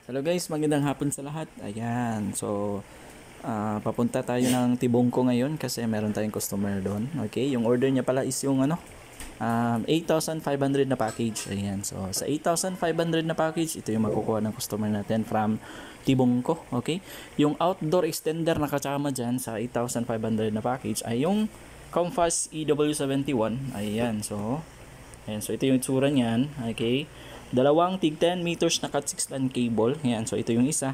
Hello guys, magandang hapon sa lahat. Ayan, so papunta tayo ng Tibungko ngayon kasi meron tayong customer doon. Okay, yung order niya pala is yung 8,500 na package. Ayan, so sa 8,500 na package, ito yung makukuha ng customer natin from Tibungko. Okay, yung outdoor extender na kasama dyan sa 8,500 na package ay yung Comfast EW71. Ayan, so ito yung itsura niyan. Okay, dalawang tig 10 meters na cat 6 LAN cable. Ayan, so ito yung isa.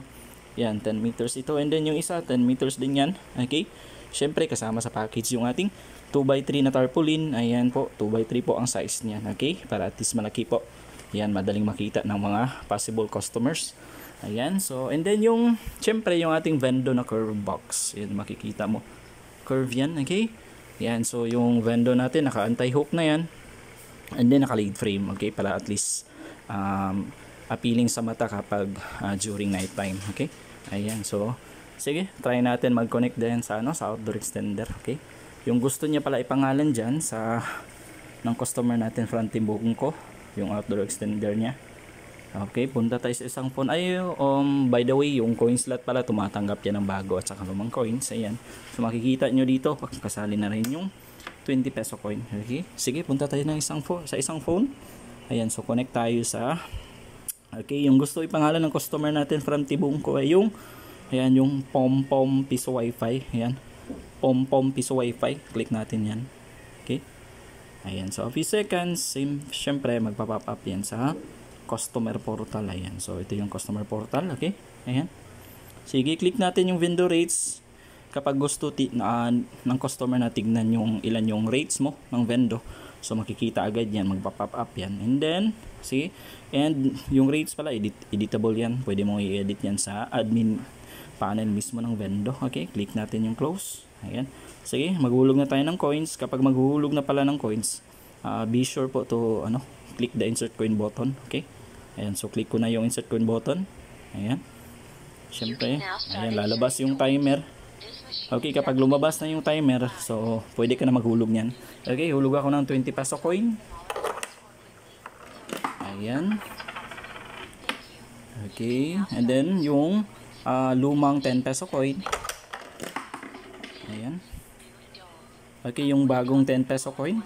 Yan, 10 meters ito. And then yung isa, 10 meters din yan. Okay, syempre kasama sa package yung ating 2x3 na tarpaulin. Ayan po, 2x3 po ang size niyan. Okay, para at least malaki po. Ayan, madaling makita ng mga possible customers. Ayan, so and then yung syempre yung ating Vendo na curve box. Ayan, makikita mo, curve yan. Okay, yan, so yung Vendo natin naka anti-hook na yan. And then naka lead frame. Okay, para at least appealing sa mata kapag during night time. Okay, ayan, so sige, try natin mag-connect din sa sa outdoor extender. Okay, yung gusto niya pala ipangalan dyan sa ng customer natin from Tibungko, yung outdoor extender niya. Okay, punta tayo sa isang phone. Ay, by the way, yung coin slot pala tumatanggap yan ng bago at saka lumang coins. Ayan, so makikita nyo dito, kasali na rin yung 20 peso coin. Okay, sige, punta tayo ng isang phone. Ayan, so connect tayo sa yung gusto ipangalan ng customer natin from Tibungko ay yung ayan, yung Pom-Pom Piso Wi-Fi. Ayan, Pom-Pom Piso Wi-Fi. Click natin yan. Okay, ayan, so a few seconds, syempre magpa-pop up yan sa customer portal. Ayan, so ito yung customer portal. Okay, ayan, sige, click natin yung vendor rates. Kapag gusto ng customer na tignan yung ilan yung rates mo ng vendo, so makikita agad yan, magpa-pop up yan. And then, see, and yung rates pala, editable yan. Pwede mo i-edit yan sa admin panel mismo ng vendo. Okay, click natin yung close. Ayan, sige, maghulog na tayo ng coins. Kapag maghulog na pala ng coins, be sure po to click the insert coin button. Okay, ayan, so click ko na yung insert coin button. Ayan, syempre, ayan, lalabas yung timer. Okay, kapag lumabas na yung timer, so pwede ka na maghulog niyan. Okay, hulog ako ng 20 peso coin. Ayan. Okay, and then yung lumang 10 peso coin. Ayan. Okay, yung bagong 10 peso coin.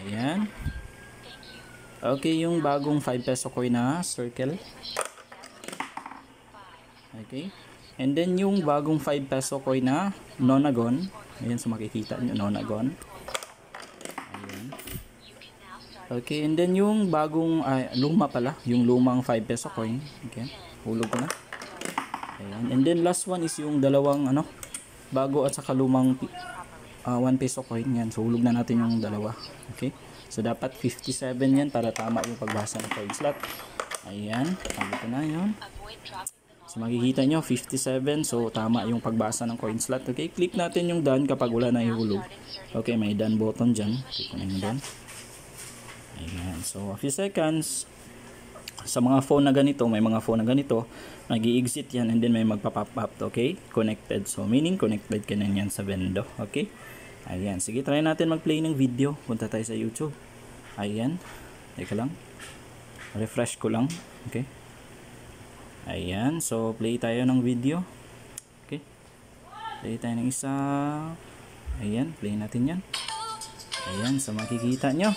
Ayan. Okay, yung bagong 5 peso coin na circle. Okay. And then yung bagong 5 peso coin na nonagon. Ayan, so makikita nyo, nonagon. Ayan. Okay, and then yung bagong luma pala, yung lumang 5 peso coin. Okay, hulog ko na. Ayan, and then last one is yung dalawang bago at saka lumang 1 peso coin. Yan, so hulog na natin yung dalawa. Okay, so dapat 57 yan para tama yung pagbasa ng coin slot. Ayan, hulog ko na yun. So makikita nyo 57, so tama yung pagbasa ng coin slot. Okay, click natin yung done kapag wala na ihulog. Okay, may done button dyan. Click ko na yung done. Ayan, so a few seconds. Sa mga phone na ganito, may mga phone na ganito, nag-i-exit yan and then may magpa-pop up. Okay, connected. So meaning connected ka na yan sa Vendo. Okay, ayan, sige, try natin mag-play ng video. Punta tayo sa YouTube. Ayan, teka lang, refresh ko lang. Okay, ayan, so play tayo ng video. Okay, play tayo ng isa. Ayan, play natin yan. Ayan, so makikita nyo.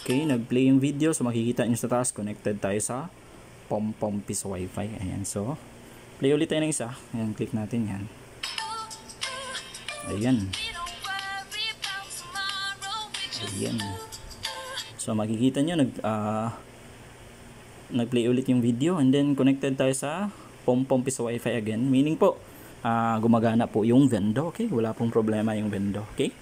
Okay, nag-play yung video. So makikita nyo sa taas, connected tayo sa Pom-Pom Piso Wi-Fi. Ayan, so play ulit tayo ng isa. Ayan, click natin yan. Ayan. Ayan, so makikita nyo nag-play ulit yung video and then connected tayo sa Pom-Pom Piso Wi-Fi again. Meaning po, gumagana po yung Vendo. Okay, wala pong problema yung Vendo. Okay,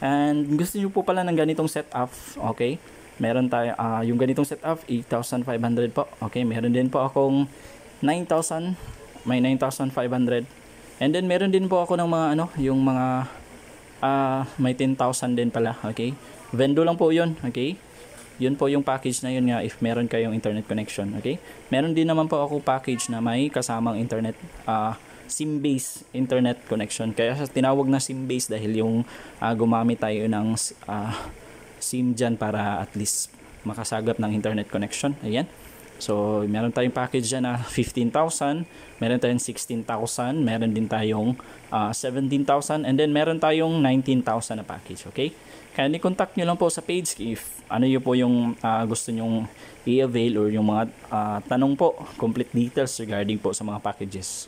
and gusto nyo po pala ng ganitong setup. Okay, meron tayo yung ganitong setup 8,500 po. Okay, meron din po akong 9,000, may 9,500. And then meron din po ako ng mga yung mga may 10,000 din pala. Okay, Vendo lang po yun. Okay, yun po yung package na yun nga if meron kayong internet connection. Okay, meron din naman po ako package na may kasamang internet SIM-based internet connection. Kaya tinawag na SIM-based dahil yung gumamit tayo ng SIM dyan para at least makasagap ng internet connection. Ayan. So, meron tayong package dyan na 15,000, meron tayong 16,000, meron din tayong 17,000, and then meron tayong 19,000 na package, okay? Kindly contact nyo lang po sa page if ano yun po yung gusto nyong i-avail or yung mga tanong po, complete details regarding po sa mga packages.